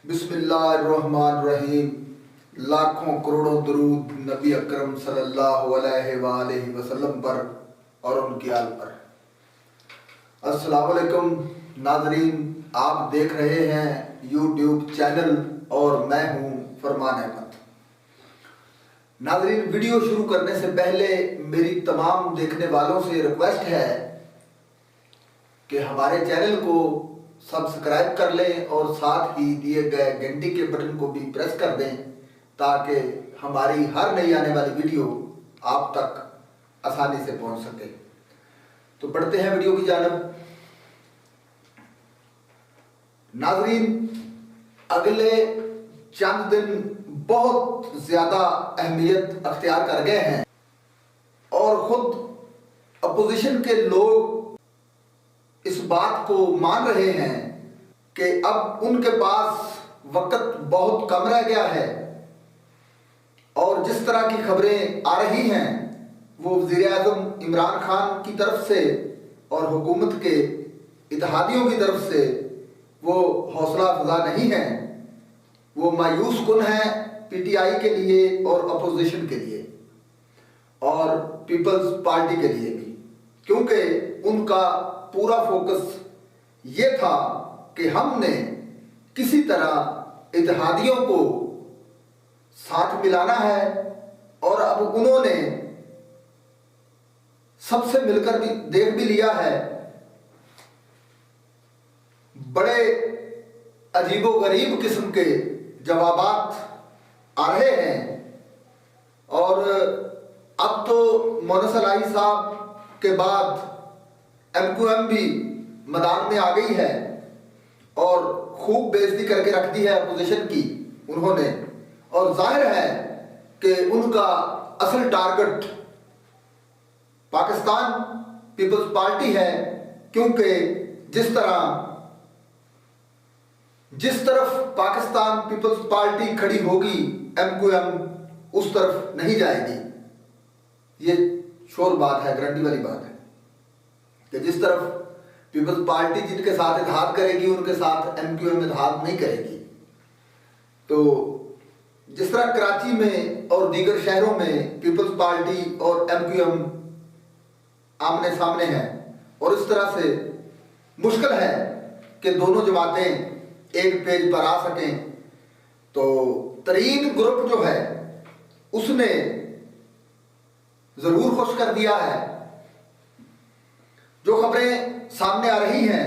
बिस्मिल्लाहिर्रहमानिर्रहीम। लाखों करोड़ों दरूद नबी अकरम सल्लल्लाहु अलैहि वसल्लम पर और उनकी आल पर। अस्सलाम वालेकुम नाज़रीन, आप देख रहे हैं यूट्यूब चैनल और मैं हूं फरमान अहमद। नाज़रीन, वीडियो शुरू करने से पहले मेरी तमाम देखने वालों से रिक्वेस्ट है कि हमारे चैनल को सब्सक्राइब कर लें और साथ ही दिए गए घंटी के बटन को भी प्रेस कर दें ताकि हमारी हर नई आने वाली वीडियो आप तक आसानी से पहुंच सके। तो बढ़ते हैं वीडियो की जानिब। नाज़रीन, अगले चंद दिन बहुत ज़्यादा अहमियत अख्तियार कर गए हैं और खुद अपोजिशन के लोग इस बात को मान रहे हैं कि अब उनके पास वक्त बहुत कम रह गया है और जिस तरह की खबरें आ रही हैं वो वज़ीर-ए-आज़म इमरान खान की तरफ से और हुकूमत के इत्तेहादियों की तरफ से वो हौसला अफजा नहीं है, वो मायूस कुन है पीटीआई के लिए और अपोजिशन के लिए और पीपल्स पार्टी के लिए भी, क्योंकि उनका पूरा फोकस ये था कि हमने किसी तरह इत्तेहादियों को साथ मिलाना है और अब उन्होंने सबसे मिलकर भी देख भी लिया है। बड़े अजीबोगरीब किस्म के जवाबात आ रहे हैं और अब तो मोनस अलाई साहब के बाद MQM भी मैदान में आ गई है और खूब बेइज्जती करके रख दी है अपोजिशन की उन्होंने, और जाहिर है कि उनका असल टारगेट पाकिस्तान पीपल्स पार्टी है, क्योंकि जिस तरफ पाकिस्तान पीपल्स पार्टी खड़ी होगी MQM उस तरफ नहीं जाएगी। ये श्योर बात है, गारंटी वाली बात है कि जिस तरफ पीपल्स पार्टी जिनके साथ इत्तेहाद करेगी उनके साथ MQM इत्तेहाद नहीं करेगी। तो जिस तरह कराची में और दीगर शहरों में पीपल्स पार्टी और MQM आमने सामने हैं और इस तरह से मुश्किल है कि दोनों जमातें एक पेज पर आ सकें, तो तरीन ग्रुप जो है उसने जरूर खुश कर दिया है। जो खबरें सामने आ रही हैं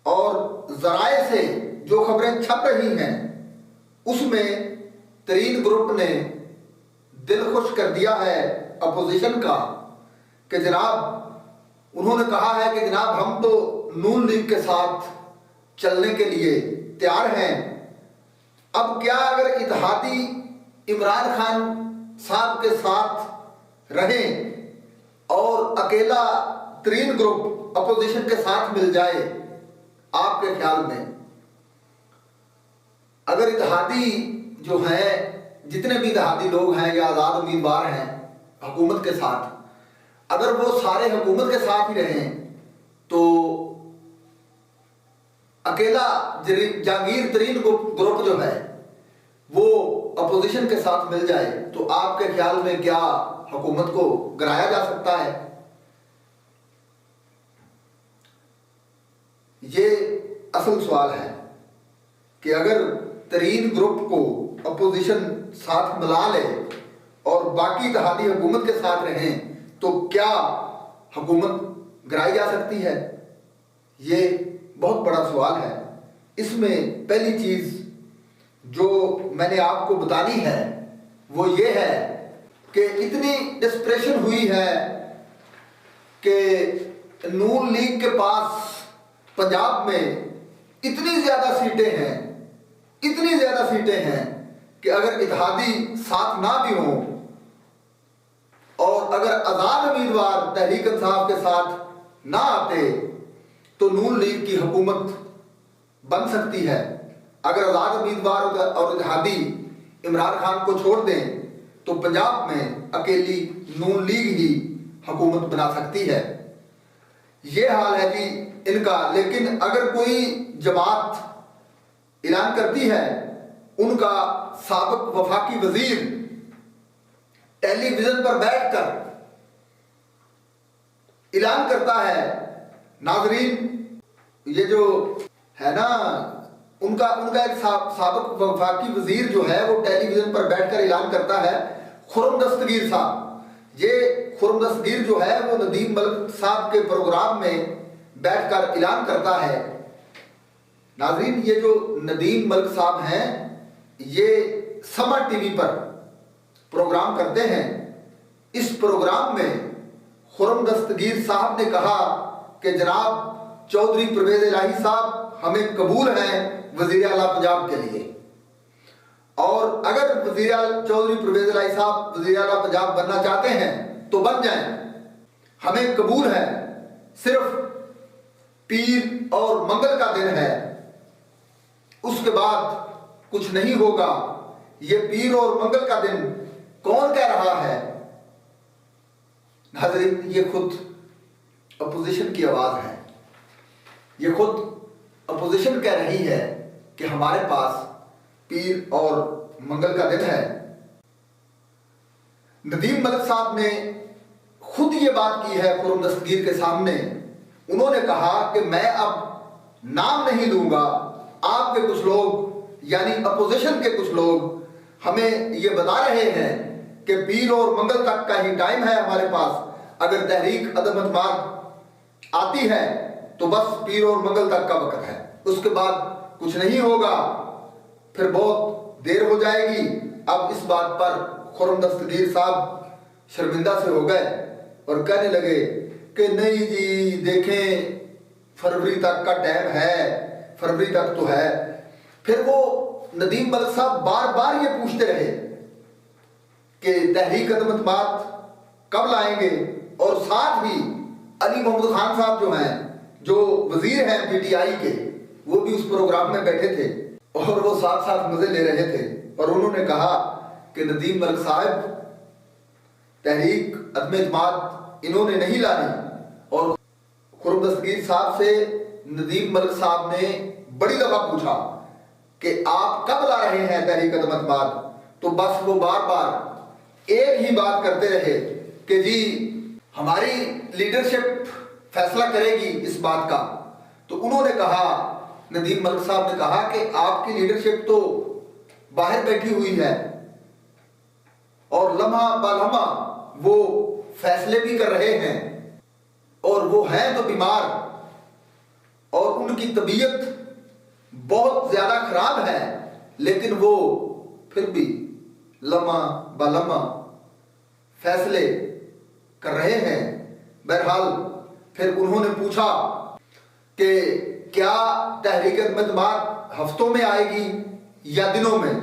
और जराए से जो खबरें छप रही हैं उसमें तरीन ग्रुप ने दिल खुश कर दिया है अपोजिशन का कि जनाब, उन्होंने कहा है कि जनाब हम तो नून लीग के साथ चलने के लिए तैयार हैं। अब क्या अगर इत्तेहादी इमरान खान साहब के साथ रहें और अकेला तरीन ग्रुप अपोजिशन के साथ मिल जाए, आपके ख्याल में अगर इत्तेहादी जो है, जितने भी इत्तेहादी लोग हैं या आज़ाद उम्मीदवार हैं हुकूमत के साथ, अगर वो सारे हुकूमत के साथ ही रहें तो अकेला जहांगीर तरीन ग्रुप जो है वो अपोजिशन के साथ मिल जाए तो आपके ख्याल में क्या हुकूमत को गिराया जा सकता है? ये असल सवाल है कि अगर तरीन ग्रुप को अपोजिशन साथ मिला ले और बाकी इत्तेहादी हुकूमत के साथ रहें तो क्या हुकूमत गिराई जा सकती है? ये बहुत बड़ा सवाल है। इसमें पहली चीज जो मैंने आपको बतानी है वो ये है कि इतनी डिस्प्रेशन हुई है कि नून लीग के पास पंजाब में इतनी ज्यादा सीटें हैं कि अगर इत्तेहादी साथ ना भी हों और अगर आजाद उम्मीदवार तहरीक इंसाफ के साथ ना आते तो नून लीग की हुकूमत बन सकती है। अगर आजाद उम्मीदवार और इत्तेहादी इमरान खान को छोड़ दें तो पंजाब में अकेली नून लीग ही हुकूमत बना सकती है। ये हाल है जी इनका। लेकिन अगर कोई जमात ऐलान करती है, उनका साबिक वफाकी वजीर टेलीविजन पर बैठकर ऐलान करता है, नाजरीन ये जो है ना, उनका एक साबिक वफाकी वजीर जो है वो टेलीविजन पर बैठकर ऐलान करता है, खुर्रम दस्तगीर साहब। ये खुर्रम दस्तगीर जो है वो नदीम मलिक साहब के प्रोग्राम में बैठकर ऐलान करता है। नाजरीन ये जो नदीम मलिक साहब हैं, ये समर टीवी पर प्रोग्राम करते हैं। इस प्रोग्राम में खुर्रम दस्तगीर साहब ने कहा कि जनाब चौधरी परवेज इलाही साहब हमें कबूल हैं वजीर आला पंजाब के लिए, और अगर चौधरी परवेज इलाही साहब वजीर आला पंजाब बनना चाहते हैं तो बन जाएं, हमें कबूल है। सिर्फ पीर और मंगल का दिन है, उसके बाद कुछ नहीं होगा। ये पीर और मंगल का दिन कौन कह रहा है? नाज़रीन ये खुद अपोजिशन की आवाज है। ये खुद अपोजिशन कह रही है कि हमारे पास पीर और मंगल का दिन है। नदीम मलिक साहब ने खुद ये बात की है खुर्रम दस्तगीर के सामने। उन्होंने कहा कि मैं अब नाम नहीं लूंगा, आपके कुछ लोग यानी अपोजिशन के कुछ लोग हमें ये बता रहे हैं कि पीर और मंगल तक का ही टाइम है हमारे पास। अगर तहरीक अदम एतमाद आती है तो बस पीर और मंगल तक का वक्त है, उसके बाद कुछ नहीं होगा, फिर बहुत देर हो जाएगी। अब इस बात पर खुर्रम दस्तगीर साहब शर्मिंदा से हो गए और कहने लगे कि नहीं जी देखें फरवरी तक का टाइम है, फरवरी तक तो है। फिर वो नदीम मलिक साहब बार बार ये पूछते रहे कि तहरीक अदम एतमाद कब लाएंगे, और साथ ही अली मोहम्मद खान साहब जो हैं, जो वजीर हैं पीटीआई के, वो भी उस प्रोग्राम में बैठे थे और वो साथ साथ मजे ले रहे थे। और उन्होंने कहा कि नदीम मलिक साहब तहरीक अदम एतमाद इन्होंने नहीं लानी। और खुर्रम दस्तगीर साहब से नदीम मलिक साहब ने बड़ी दफा पूछा कि आप कब ला रहे हैं तहरीक अदम एतमाद, तो बस वो बार बार एक ही बात करते रहे कि जी हमारी लीडरशिप फैसला करेगी इस बात का। तो उन्होंने कहा, नदीम मलिक साहब ने कहा कि आपकी लीडरशिप तो बाहर बैठी हुई है और लम्हा बलम्हा वो फैसले भी कर रहे हैं, और वो हैं तो बीमार और उनकी तबीयत बहुत ज्यादा खराब है, लेकिन वो फिर भी लम्हा बलम्हा फैसले कर रहे हैं। बहरहाल फिर उन्होंने पूछा कि क्या तहरीक अदम एतमाद हफ्तों में आएगी या दिनों में।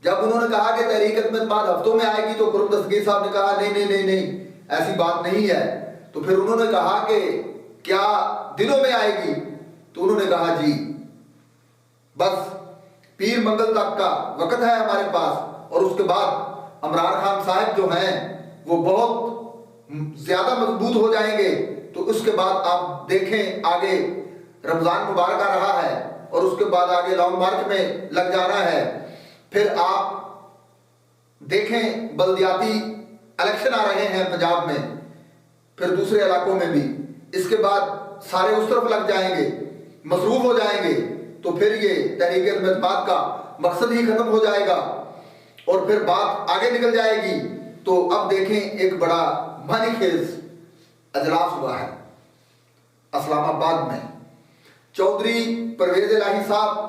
जब उन्होंने कहा कि तहरीक अदम एतमाद हफ्तों में आएगी तो खुर्रम दस्तगीर साहब ने कहा नहीं नहीं नहीं नहीं ऐसी बात नहीं है। तो फिर उन्होंने कहा कि क्या दिनों में आएगी, तो उन्होंने कहा जी बस पीर मंगल तक का वक्त है हमारे पास, और उसके बाद इमरान खान साहब जो हैं वो बहुत ज्यादा मजबूत हो जाएंगे, तो उसके बाद आप देखें आगे रमजान मुबारक आ रहा है और उसके बाद आगे लॉन्ग मार्च में लग जाना है। फिर आप देखें बल्दियाती इलेक्शन आ रहे हैं पंजाब में, फिर दूसरे इलाकों में भी, इसके बाद सारे उस तरफ लग जाएंगे, मसरूफ हो जाएंगे, तो फिर ये तहरीक अदम एतमाद का मकसद ही खत्म हो जाएगा और फिर बात आगे निकल जाएगी। तो अब देखें एक बड़ा मानीखेज अजलास हुआ है इस्लामाबाद में। चौधरी परवेज इलाही साहब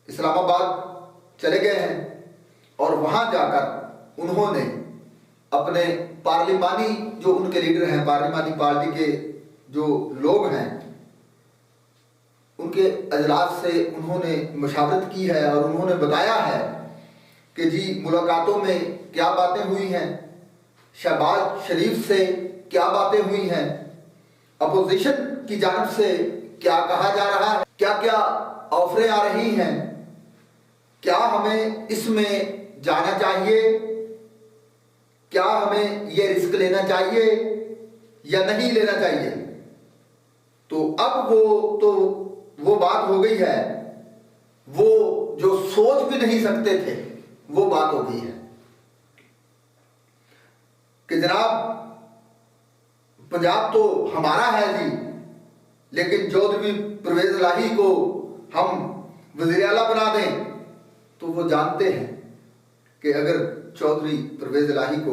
इस्लामाबाद चले गए हैं और वहां जाकर उन्होंने अपने पार्लिमानी जो उनके लीडर हैं, पार्लिमानी पार्टी के जो लोग हैं, उनके अजलास से उन्होंने मशावरत की है और उन्होंने बताया है कि जी मुलाकातों में क्या बातें हुई हैं, शहबाज शरीफ से क्या बातें हुई हैं, अपोजिशन की जानिब से क्या कहा जा रहा है, क्या क्या ऑफरें आ रही हैं, क्या हमें इसमें जाना चाहिए, क्या हमें ये रिस्क लेना चाहिए या नहीं लेना चाहिए। तो अब वो बात हो गई है, वो जो सोच भी नहीं सकते थे वो बात हो गई है कि जनाब पंजाब तो हमारा है जी, लेकिन चौधरी परवेज इलाही को हम वज़ीर आला बना दें। तो वो जानते हैं कि अगर चौधरी परवेज इलाही को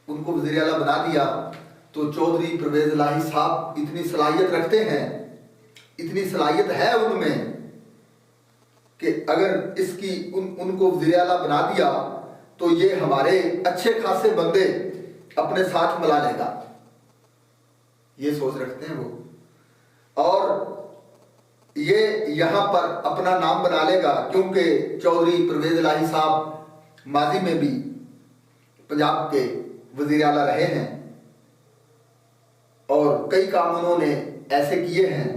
उनको वज़ीर आला बना दिया तो चौधरी परवेज इलाही साहब इतनी सलाहियत रखते हैं, इतनी सलाहियत है उनमें कि अगर उनको वज़ीर आला बना दिया तो ये हमारे अच्छे खासे बंदे अपने साथ मिला लेगा, ये सोच रखते हैं वो। और ये यहाँ पर अपना नाम बना लेगा, क्योंकि चौधरी परवेज इलाही साहब माजी में भी पंजाब के वज़ीर आला रहे हैं और कई काम उन्होंने ऐसे किए हैं,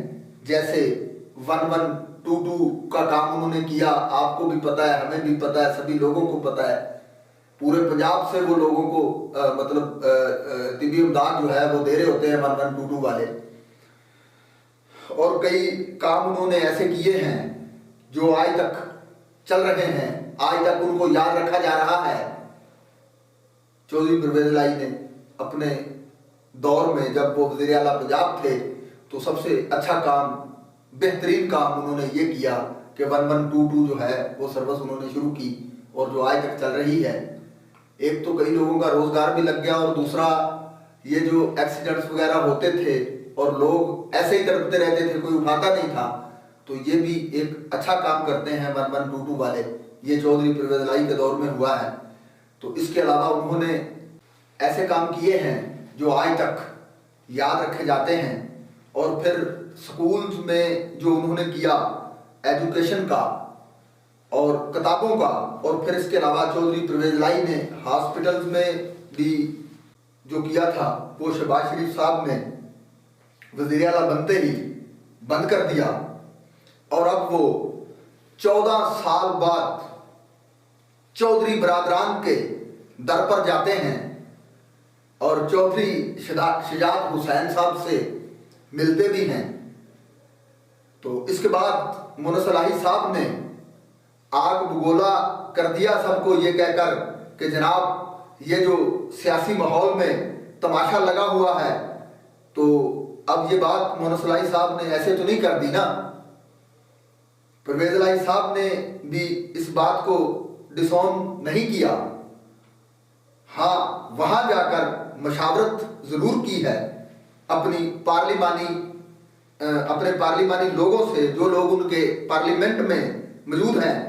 जैसे 1122 का काम उन्होंने किया। आपको भी पता है, हमें भी पता है, सभी लोगों को पता है। पूरे पंजाब से वो लोगों को तिब्बी इमदाद जो है वो दे रहे होते हैं 1122 वाले। और कई काम उन्होंने ऐसे किए हैं जो आज तक चल रहे हैं, आज तक उनको याद रखा जा रहा है। चौधरी परवेज इलाही ने अपने दौर में जब वो वज़ीर आला पंजाब थे तो सबसे अच्छा काम, बेहतरीन काम उन्होंने ये किया कि 1122 जो है वो सर्विस उन्होंने शुरू की और जो आज तक चल रही है। एक तो कई लोगों का रोजगार भी लग गया और दूसरा ये जो एक्सीडेंट्स वगैरह होते थे और लोग ऐसे ही तड़पते रहते थे, कोई उठाता नहीं था, तो ये भी एक अच्छा काम करते हैं 1122 वाले। ये चौधरी परवेज इलाही के दौर में हुआ है। तो इसके अलावा उन्होंने ऐसे काम किए हैं जो आज तक याद रखे जाते हैं। और फिर स्कूल्स में जो उन्होंने किया एजुकेशन का और किताबों का, और फिर इसके अलावा चौधरी परवेज इलाही ने हॉस्पिटल्स में भी जो किया था वो शहबाज शरीफ साहब ने वज़ीर आला बनते ही बंद कर दिया। और अब वो 14 साल बाद चौधरी बरादरान के दर पर जाते हैं और चौधरी शुजात हुसैन साहब से मिलते भी हैं। तो इसके बाद मुनस्सर इलाही साहब ने आग बगोला कर दिया सबको ये कहकर कि जनाब ये जो सियासी माहौल में तमाशा लगा हुआ है, तो अब ये बात मुनस्सर इलाही साहब ने ऐसे तो नहीं कर दी ना। परवेज इलाही साहब ने भी इस बात को डिसऑन नहीं किया। हाँ, वहां जाकर मशावरत जरूर की है अपने पार्लिमानी लोगों से, जो लोग उनके पार्लियामेंट में मौजूद हैं।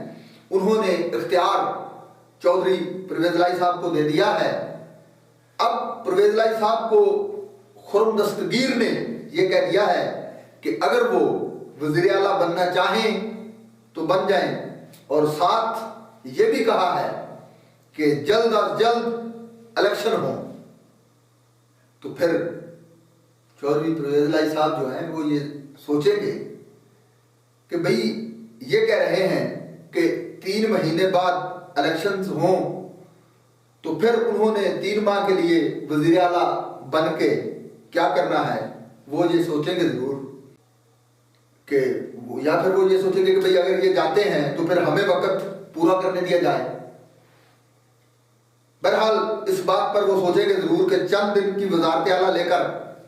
उन्होंने इख्तियार चौधरी परवेज इलाही साहब को दे दिया है। अब परवेज इलाही साहब को खुर्म दस्तगीर ने यह कह दिया है कि अगर वो वज़ीर आला बनना चाहें तो बन जाएं, और साथ ये भी कहा है कि जल्द अज जल्द इलेक्शन हो। तो फिर चौधरी परवेज इलाही साहब जो हैं वो ये सोचेंगे कि भाई ये कह रहे हैं कि 3 महीने बाद इलेक्शंस हों, तो फिर उन्होंने 3 माह के लिए वज़ीर आला बन के क्या करना है, वो ये सोचेंगे जरूर कि या फिर वो ये सोचेंगे कि भाई अगर ये जाते हैं तो फिर हमें वक्त पूरा करने दिया जाए। बहरहाल इस बात पर वो सोचेंगे जरूर कि चंद दिन की वज़ारत आला लेकर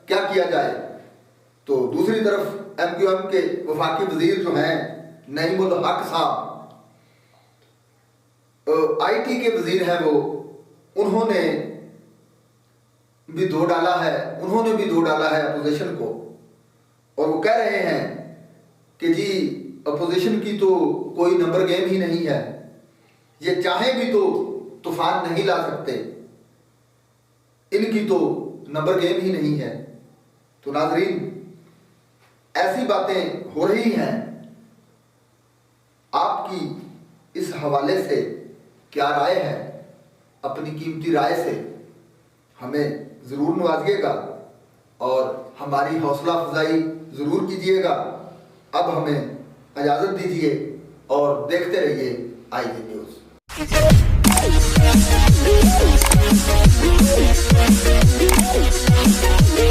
क्या किया जाए। तो दूसरी तरफ MQM के वफाकी वजीर जो हैं नईमुल हक साहब, IT के वजीर हैं वो, उन्होंने भी धो डाला है अपोजिशन को। और वो कह रहे हैं कि जी अपोजिशन की तो कोई नंबर गेम ही नहीं है, ये चाहे भी तो तूफान नहीं ला सकते, इनकी तो नंबर गेम ही नहीं है। तो नाजरीन, ऐसी बातें हो रही हैं। आपकी इस हवाले से क्या राय है? अपनी कीमती राय से हमें ज़रूर नवाजिएगा और हमारी हौसला अफजाई ज़रूर कीजिएगा। अब हमें इजाज़त दीजिए और देखते रहिए IJ न्यूज़।